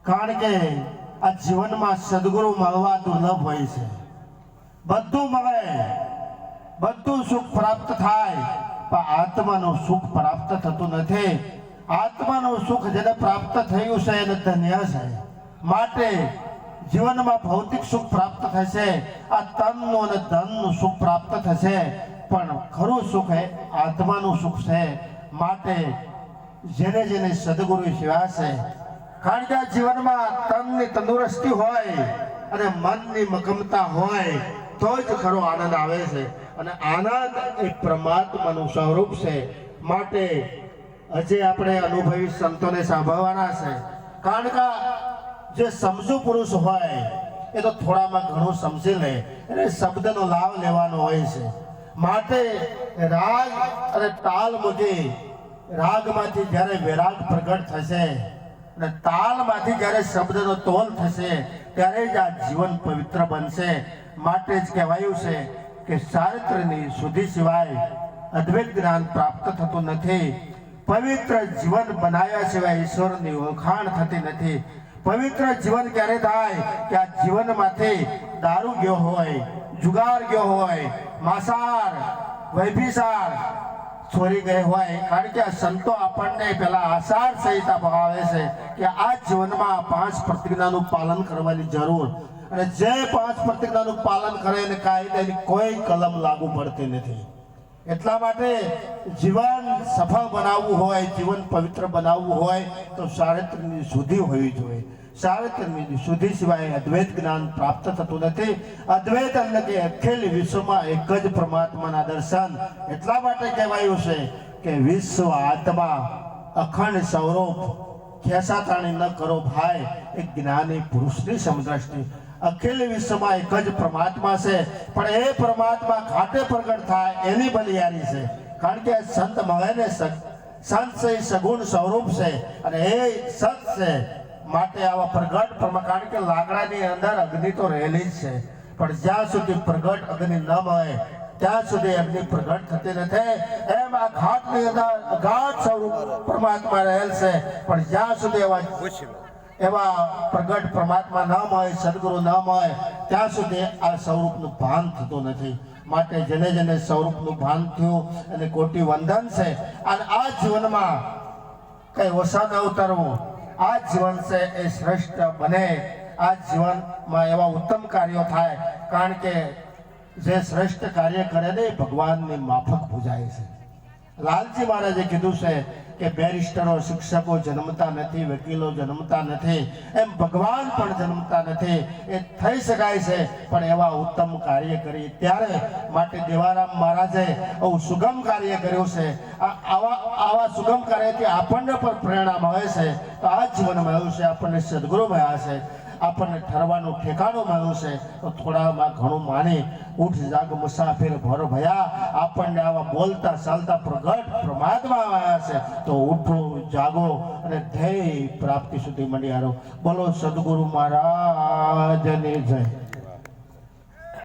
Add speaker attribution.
Speaker 1: કારણ કે આ જીવનમાં સદગુરુ મળવા દુર્લભ હોય છે. બધું મળે, બધું સુખ પ્રાપ્ત થાય, પણ આત્માનું સુખ પ્રાપ્ત થતું નથી. આત્માનું સુખ જેને પ્રાપ્ત થયું છે એને ધન્ય છે. માટે જીવનમાં ભૌતિક સુખ પ્રાપ્ત થશે, આ તનનું અને ધનનું સુખ પ્રાપ્ત થશે, પણ ખરું સુખ એ આત્માનું સુખ છે. માટે જેને જેને સદગુરુ સેવા છે, કારણ કે આ જીવનમાં તનની તંદુરસ્તી હોય અને મનની મક્કમતા હોય તો જ ખરો આનંદ આવે છે. અને આનંદ એ પરમાત્માનું સ્વરૂપ છે. માટે હજી આપણે અનુભવી સંતોને સાંભળવાના છે. કારણ કે જે સમજુ પુરુષ હોય એ તો થોડામાં ઘણું સમજી લે, એટલે શબ્દનો લાભ લેવાનો હોય છે. માટે રાગ અને તાલ મૂકી રાગમાંથી જ્યારે વિરાગ પ્રગટ થશે અને તાલમાંથી જ્યારે શબ્દનો તોલ થશે ત્યારે જ આ જીવન પવિત્ર બનશે. માટે જ કહેવાયું છે કે શાસ્ત્રની શુદ્ધિ સિવાય અદ્વૈત જ્ઞાન પ્રાપ્ત થતું નથી. પવિત્ર જીવન બનાવ્યા સિવાય ઈશ્વરની ઓળખાણ થતી નથી. પવિત્ર જીવન ક્યારે થાય કે આ જીવનમાંથી દારૂ ગયો હોય, જુગાર ગયો હોય, માંસાહાર, વૈભિચાર છોડી ગઈ હોય. કારણ કે સંતો આપણને પેલા આચાર સંહિતા ભણાવે છે કે આ જીવનમાં 5 પ્રતિજ્ઞાનું પાલન કરવાની જરૂર, અને જે 5 પ્રતિજ્ઞાનું પાલન કરે એને કાયદાની કોઈ કલમ લાગુ પડતી નથી. એટલા માટે જીવન સફળ બનાવવું હોય, જીવન પવિત્ર બનાવવું હોય તો ચારિત્ર્યની શુદ્ધિ હોવી જોઈએ. ચારિત્ર્યની શુદ્ધિ સિવાય અદ્વૈત જ્ઞાન પ્રાપ્ત થતું નથી. અદ્વૈત એટલે કે અખિલ વિશ્વમાં એક જ પરમાત્માના દર્શન. એટલા માટે કહેવાયું છે કે વિશ્વ આત્મા અખંડ સ્વરૂપ ખેસાતાણી ન કરો ભાઈ, એક જ્ઞાની પુરુષની સમદ્રષ્ટિ. અખિલ વિશ્વમાં એક જ પરમાત્મા છે, પણ એ પરમાત્મા ઘાટે પ્રગટ થાય એની બલિયારી છે. કારણ કે સંત મળે ને સંત છે સગુણ સ્વરૂપ છે અને એ સત છે. માટે આવા પ્રગટ કારણ કે લાકડાની અંદર અગ્નિ તો રહેલી જ છે, પણ જ્યાં સુધી પ્રગટ અગ્નિ ન મળે ત્યાં સુધી અગ્નિ પ્રગટ થતી નથી. એમ આ ઘાટની અંદર અગાધ સ્વરૂપ પરમાત્મા રહેલ છે, પણ જ્યાં સુધી એવા પ્રગટ પરમાત્મા ન મળે, સદગુરુ ન મળે ત્યાં સુધી આ સ્વરૂપનું ભાન થતું નથી. માટે જેને જેને સ્વરૂપનું ભાન થયું એને કોટી વંદન છે. અને આ જીવનમાં કઈ ઓછા ન ઉતરવું. આ જીવન છે એ શ્રેષ્ઠ બને. આ જીવનમાં એવા ઉત્તમ કાર્યો થાય. કારણ કે જે શ્રેષ્ઠ કાર્ય કરે ને ભગવાનની માફક પૂજાય છે. લાલજી મહારાજે કીધું છે કે બેરિસ્ટરો, શિક્ષકો જન્મતા નથી, વકીલો જન્મતા નથી, એમ ભગવાન પણ જન્મતા નથી. એ થઈ શકાય છે પણ એવા ઉત્તમ કાર્ય કરી ત્યારે. માટે દેવારામ મહારાજે આવું સુગમ કાર્ય કર્યું છે. આવા સુગમ કાર્યથી આપણને પણ પ્રેરણા મળે છે. તો આ જીવન મળ્યું છે, આપણને સદગુરુ મળ્યા છે, આપણને ઠરવાનું ઠેકાણું મળ્યું છે. તો થોડામાં ઘણું માની ઉઠ જાગ મુસાફિર ભર ભયા. આપણને આવા બોલતા ચાલતા પ્રગટ પરમાત્મા આવ્યા છે. તો ઉઠો, જાગો અને ધ્યેય પ્રાપ્તિ સુધી મંડી હારો. બોલો સદગુરુ મહારાજની જય.